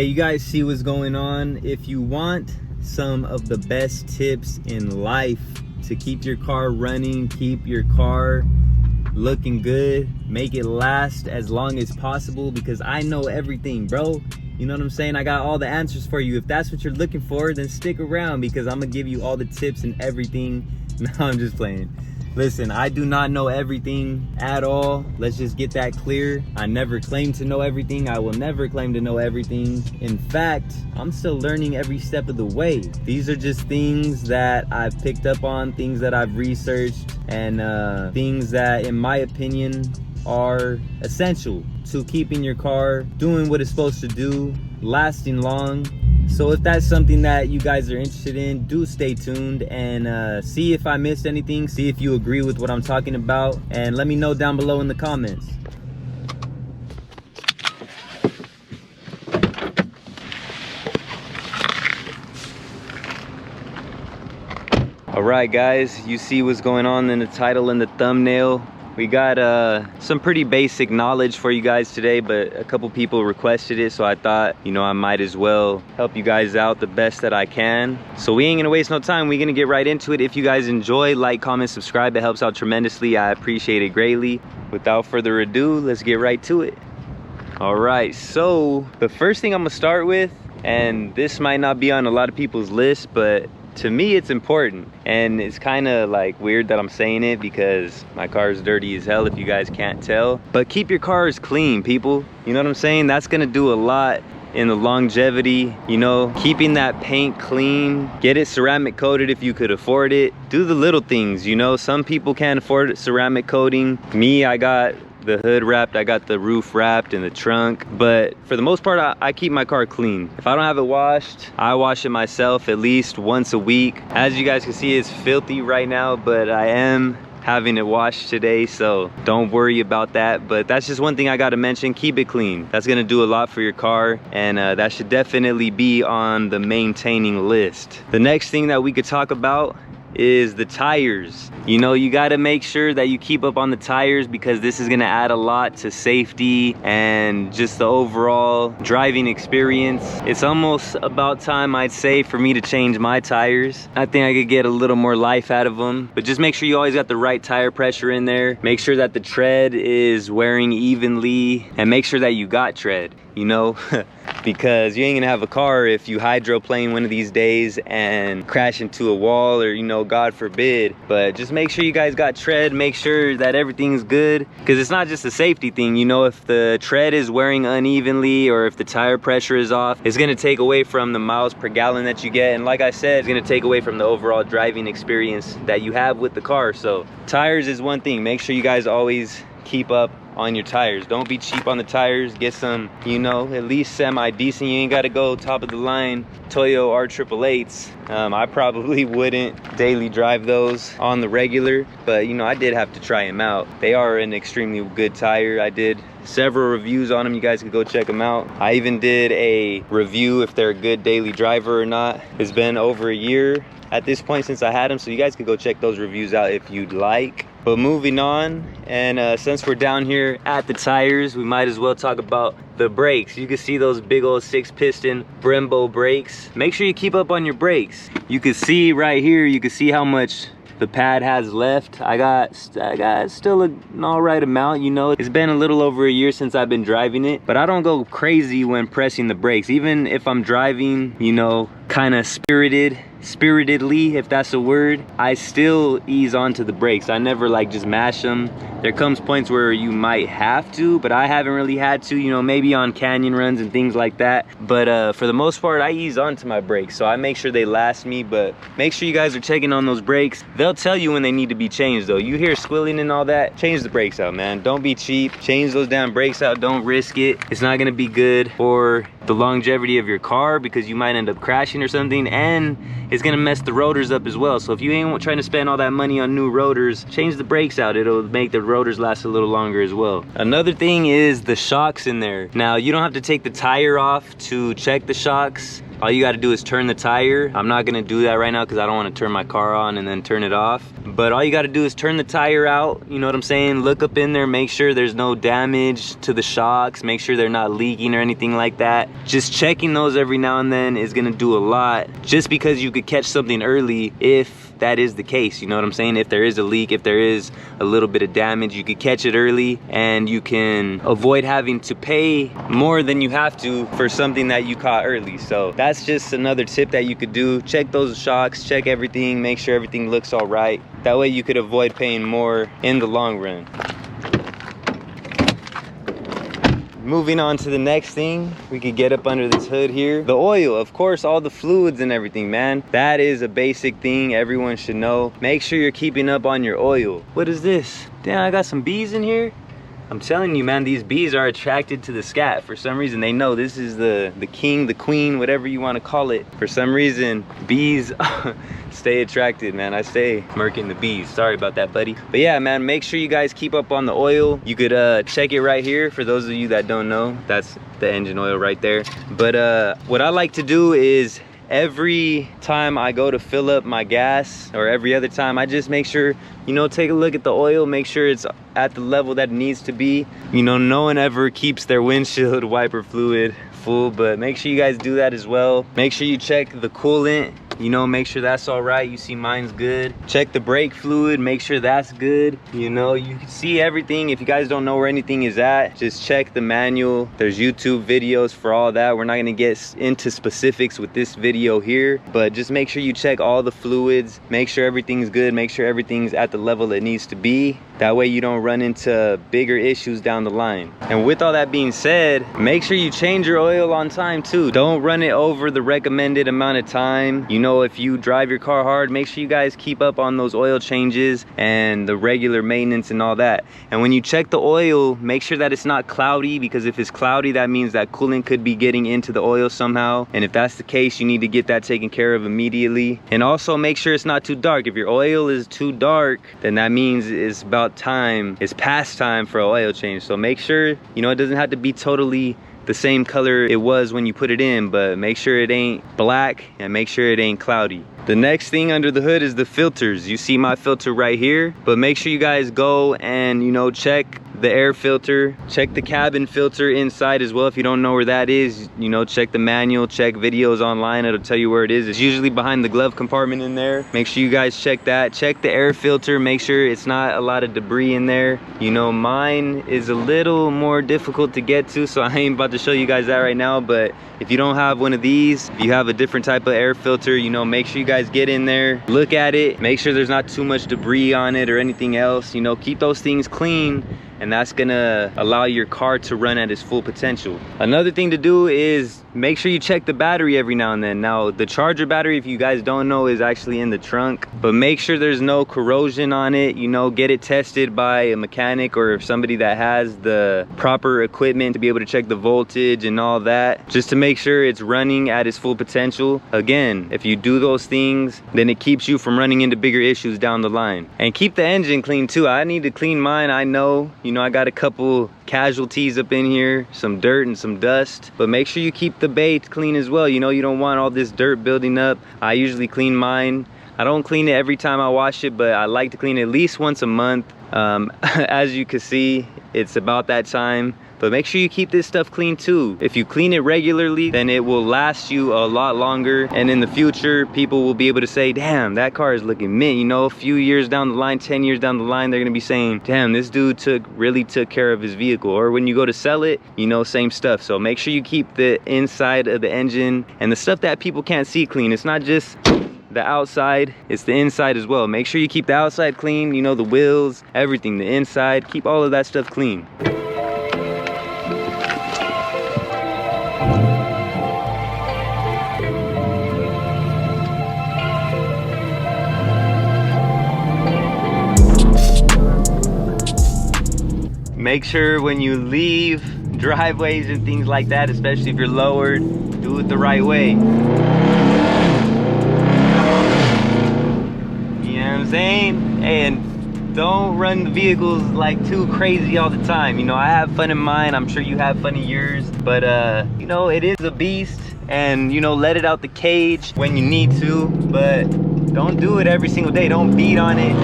Hey, you guys see what's going on? If you want some of the best tips in life to keep your car running, keep your car looking good, make it last as long as possible, because I know everything, bro. You know what I'm saying? I got all the answers for you. If that's what you're looking for, then stick around, because I'm gonna give you all the tips and everything. No, I'm just playing. Listen, I do not know everything at all. Let's just get that clear. I never claim to know everything. I will never claim to know everything. In fact, I'm still learning every step of the way. These are just things that I've picked up on, things that I've researched, and things that, in my opinion, are essential to keeping your car doing what it's supposed to do, lasting long. So if that's something that you guys are interested in, do stay tuned and see if I missed anything, see if you agree with what I'm talking about, and let me know down below in the comments. All right, guys, you see what's going on in the title and the thumbnail. We got some pretty basic knowledge for you guys today, but a couple people requested it, so I thought, you know, I might as well help you guys out the best that I can. So we ain't gonna waste no time. We're gonna get right into it. If you guys enjoy, like, comment, subscribe. It helps out tremendously. I appreciate it greatly. Without further ado, let's get right to it. All right, so the first thing I'm gonna start with, and this might not be on a lot of people's list, but to me it's important, and it's kind of like weird that I'm saying it because my car is dirty as hell if you guys can't tell, but keep your cars clean, people. You know what I'm saying? That's gonna do a lot in the longevity, you know, keeping that paint clean. Get it ceramic coated if you could afford it. Do the little things, you know. Some people can't afford ceramic coating. Me, I got the hood wrapped, I got the roof wrapped and the trunk, but for the most part I keep my car clean. If I don't have it washed, I wash it myself at least once a week. As you guys can see, it's filthy right now, but I am having it washed today, so don't worry about that. But that's just one thing I got to mention. Keep it clean. That's gonna do a lot for your car, and that should definitely be on the maintaining list. The next thing that we could talk about is the tires. You know, you got to make sure that you keep up on the tires, because this is going to add a lot to safety and just the overall driving experience. It's almost about time, I'd say, for me to change my tires. I think I could get a little more life out of them, but just make sure you always got the right tire pressure in there. Make sure that the tread is wearing evenly, and make sure that you got tread, you know. Because you ain't gonna have a car if you hydroplane one of these days and crash into a wall, or, you know, God forbid. But just make sure you guys got tread, make sure that everything's good, because it's not just a safety thing, you know. If the tread is wearing unevenly, or if the tire pressure is off, it's gonna take away from the miles per gallon that you get, and like I said, it's gonna take away from the overall driving experience that you have with the car. So tires is one thing. Make sure you guys always keep up on your tires. Don't be cheap on the tires. Get some, you know, at least semi-decent. You ain't got to go top of the line Toyo R888s. I probably wouldn't daily drive those on the regular, but, you know, I did have to try them out. They are an extremely good tire. I did several reviews on them. You guys could go check them out. I even did a review if they're a good daily driver or not. It's been over a year at this point since I had them, so you guys can go check those reviews out if you'd like. But moving on, and since we're down here at the tires, we might as well talk about the brakes. You can see those big old 6-piston Brembo brakes. Make sure you keep up on your brakes. You can see right here, you can see how much the pad has left. I got still an all right amount, you know. It's been a little over a year since I've been driving it, but I don't go crazy when pressing the brakes. Even if I'm driving, you know, kind of spiritedly, if that's a word, I still ease onto the brakes. I never like just mash them. There comes points where you might have to, but I haven't really had to, you know, maybe on canyon runs and things like that. But for the most part, I ease onto my brakes, so I make sure they last me. But make sure you guys are checking on those brakes. They'll tell you when they need to be changed, though. You hear squilling and all that, change the brakes out, man. Don't be cheap. Change those damn brakes out. Don't risk it. It's not gonna be good for the longevity of your car, because you might end up crashing or something, and it's gonna mess the rotors up as well. So if you ain't trying to spend all that money on new rotors, change the brakes out. It'll make the rotors last a little longer as well. Another thing is the shocks in there. Now, you don't have to take the tire off to check the shocks, all you got to do is turn the tire. I'm not gonna do that right now because I don't want to turn my car on and then turn it off, but all you got to do is turn the tire out, you know what I'm saying? Look up in there, make sure there's no damage to the shocks, make sure they're not leaking or anything like that. Just checking those every now and then is gonna do a lot, just because you could catch something early if that is the case, you know what I'm saying? If there is a leak, if there is a little bit of damage, you could catch it early and you can avoid having to pay more than you have to for something that you caught early. So that's just another tip that you could do. Check those shocks, check everything, make sure everything looks all right. That way you could avoid paying more in the long run. Moving on to the next thing, we could get up under this hood here. The oil, of course, all the fluids and everything, man. That is a basic thing everyone should know. Make sure you're keeping up on your oil. What is this? Damn, I got some bees in here. I'm telling you, man, these bees are attracted to the Scat. For some reason, they know this is the king, the queen, whatever you want to call it. For some reason, bees stay attracted, man. I stay murking the bees. Sorry about that, buddy. But yeah, man, make sure you guys keep up on the oil. You could check it right here. For those of you that don't know, that's the engine oil right there. But what I like to do is every time I go to fill up my gas, or every other time, I just make sure, you know, take a look at the oil, make sure it's at the level that it needs to be. You know, no one ever keeps their windshield wiper fluid full, but make sure you guys do that as well. Make sure you check the coolant, you know, make sure that's all right. You see mine's good. Check the brake fluid, make sure that's good. You know, you can see everything. If you guys don't know where anything is at, just check the manual. There's YouTube videos for all that. We're not gonna get into specifics with this video here, but just make sure you check all the fluids, make sure everything's good, make sure everything's at the level it needs to be. That way you don't run into bigger issues down the line. And with all that being said, make sure you change your oil on time too. Don't run it over the recommended amount of time. You know, if you drive your car hard, make sure you guys keep up on those oil changes and the regular maintenance and all that. And when you check the oil, make sure that it's not cloudy, because if it's cloudy, that means that coolant could be getting into the oil somehow. And if that's the case, you need to get that taken care of immediately. And also make sure it's not too dark. If your oil is too dark, then that means it's about time, it's past time for an oil change. So make sure, you know, it doesn't have to be totally the same color it was when you put it in, but make sure it ain't black and make sure it ain't cloudy. The next thing under the hood is the filters. You see my filter right here, but make sure you guys go and, you know, check the air filter, check the cabin filter inside as well. If you don't know where that is, you know, check the manual, check videos online, it'll tell you where it is. It's usually behind the glove compartment in there. Make sure you guys check that. Check the air filter, make sure it's not a lot of debris in there. You know, mine is a little more difficult to get to, so I ain't about to show you guys that right now. But if you don't have one of these, if you have a different type of air filter, you know, make sure you guys get in there, look at it, make sure there's not too much debris on it or anything else. You know, keep those things clean, and that's gonna allow your car to run at its full potential. Another thing to do is make sure you check the battery every now and then. Now, the charger battery, if you guys don't know, is actually in the trunk, but make sure there's no corrosion on it. You know, get it tested by a mechanic or somebody that has the proper equipment to be able to check the voltage and all that, just to make sure it's running at its full potential. Again, if you do those things, then it keeps you from running into bigger issues down the line. And keep the engine clean too. I need to clean mine, I know. You know, I got a couple casualties up in here, some dirt and some dust, but make sure you keep the bay clean as well. You know, you don't want all this dirt building up. I usually clean mine. I don't clean it every time I wash it, but I like to clean it at least once a month. As you can see, it's about that time. But make sure you keep this stuff clean too. If you clean it regularly, then it will last you a lot longer. And in the future, people will be able to say, damn, that car is looking mint. You know, a few years down the line, 10 years down the line, they're gonna be saying, damn, this dude really took care of his vehicle. Or when you go to sell it, you know, same stuff. So make sure you keep the inside of the engine and the stuff that people can't see clean. It's not just the outside, it's the inside as well. Make sure you keep the outside clean, you know, the wheels, everything, the inside, keep all of that stuff clean. Make sure when you leave driveways and things like that, especially if you're lowered, do it the right way. You know what I'm saying? And don't run the vehicles like too crazy all the time. You know, I have fun in mine, I'm sure you have fun in yours, but you know, it is a beast, and you know, let it out the cage when you need to, but don't do it every single day. Don't beat on it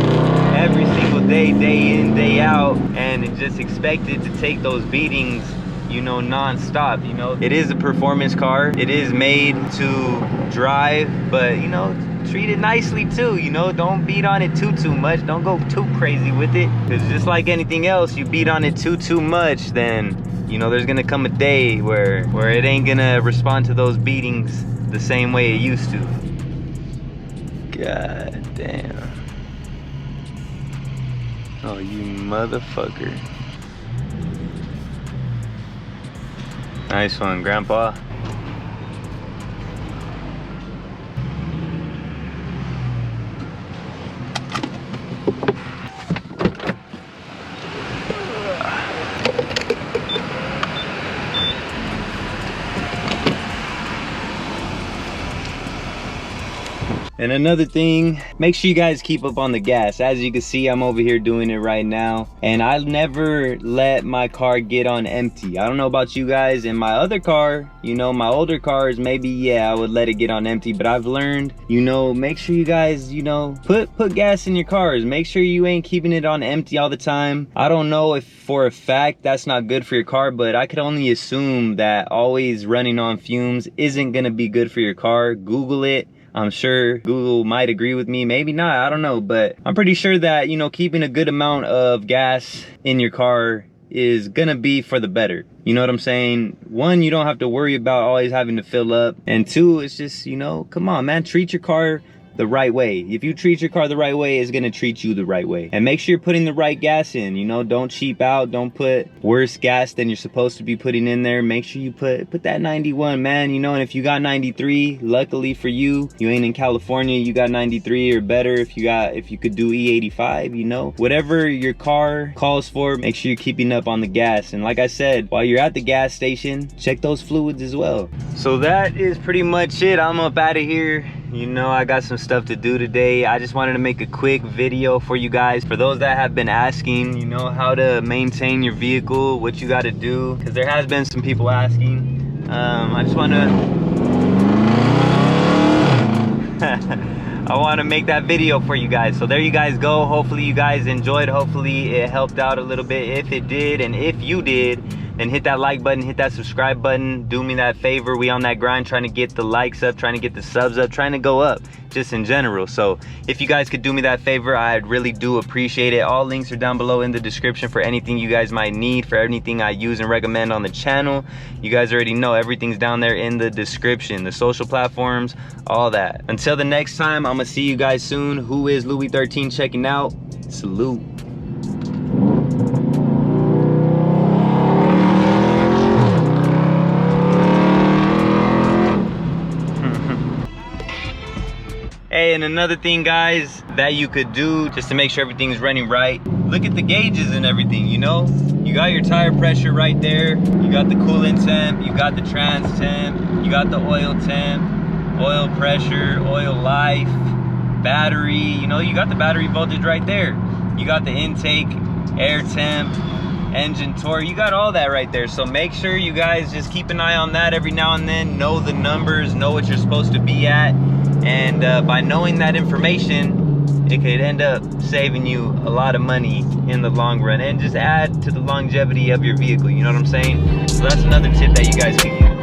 every single day, day in, day out, and just expect it to take those beatings, you know, non-stop. You know, it is a performance car, it is made to drive, but you know, treat it nicely too. You know, don't beat on it too much. Don't go too crazy with it, because just like anything else, you beat on it too much, then you know, there's gonna come a day where it ain't gonna respond to those beatings the same way it used to. God damn. Oh, you motherfucker. Nice one, Grandpa. And another thing, make sure you guys keep up on the gas. As you can see, I'm over here doing it right now, and I never let my car get on empty. I don't know about you guys. In my other car, you know, my older cars, maybe, yeah, I would let it get on empty, but I've learned, you know, make sure you guys, you know, put gas in your cars. Make sure you ain't keeping it on empty all the time. I don't know if for a fact that's not good for your car, but I could only assume that always running on fumes isn't gonna be good for your car. Google it. I'm sure Google might agree with me, maybe not, I don't know, but I'm pretty sure that, you know, keeping a good amount of gas in your car is gonna be for the better. You know what I'm saying? One, you don't have to worry about always having to fill up, and two, it's just, you know, come on, man, treat your car the right way. If you treat your car the right way, it's gonna treat you the right way. And make sure you're putting the right gas in. You know, don't cheap out, don't put worse gas than you're supposed to be putting in there. Make sure you put that 91, man. You know, and if you got 93, luckily for you, you ain't in California, you got 93 or better. If you could do E85, you know, whatever your car calls for, make sure you're keeping up on the gas. And like I said, while you're at the gas station, check those fluids as well. So that is pretty much it. I'm up out of here. You know, I got some stuff to do today. I just wanted to make a quick video for you guys. For those that have been asking, you know, how to maintain your vehicle, what you got to do, because there has been some people asking. I just want to I want to make that video for you guys. So there you guys go. Hopefully you guys enjoyed. Hopefully it helped out a little bit. If it did, and if you did, then hit that like button, hit that subscribe button. Do me that favor. We on that grind, trying to get the likes up, trying to get the subs up, trying to go up just in general. So if you guys could do me that favor, I'd really do appreciate it. All links are down below in the description for anything you guys might need, for anything I use and recommend on the channel. You guys already know everything's down there in the description, the social platforms, all that. Until the next time, I'm gonna see you guys soon. Who is LouieXIII checking out? Salute. Hey, and another thing, guys, that you could do just to make sure everything's running right, look at the gauges and everything, you know? You got your tire pressure right there, you got the coolant temp, you got the trans temp, you got the oil temp, oil pressure, oil life, battery, you know, you got the battery voltage right there. You got the intake, air temp, engine torque, you got all that right there. So make sure you guys just keep an eye on that every now and then, know the numbers, know what you're supposed to be at. And by knowing that information, it could end up saving you a lot of money in the long run, and just add to the longevity of your vehicle, you know what I'm saying? So that's another tip that you guys could use.